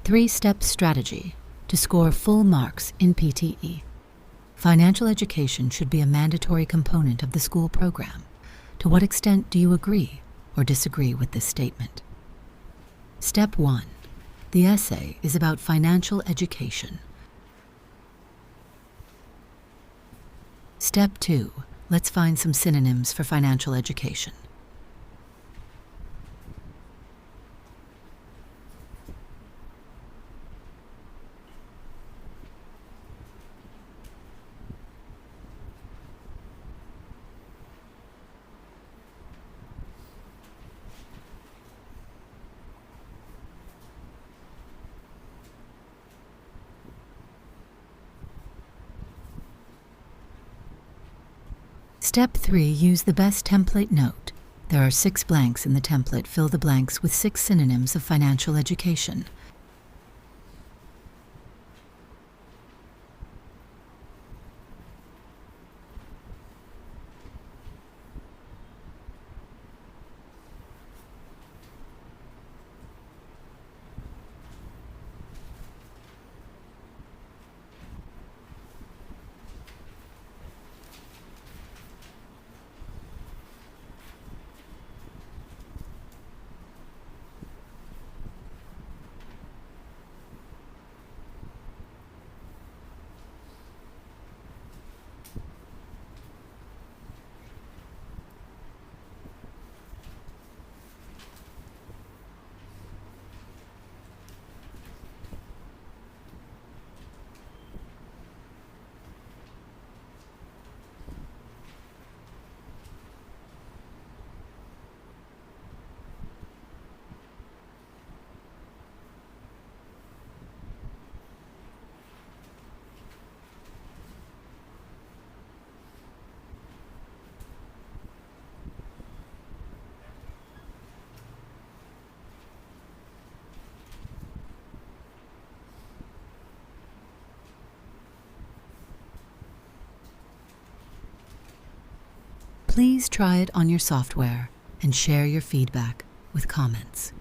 3-step strategy to score full marks in PTE. Financial education should be a mandatory component of the school program. To what extent do you agree or disagree with this statement? Step 1. The essay is about financial education. Step 2. Let's find some synonyms for financial education. Step 3. Use the best template note. There are 6 blanks in the template. Fill the blanks with 6 synonyms of financial education. Please try it on your software and share your feedback with comments.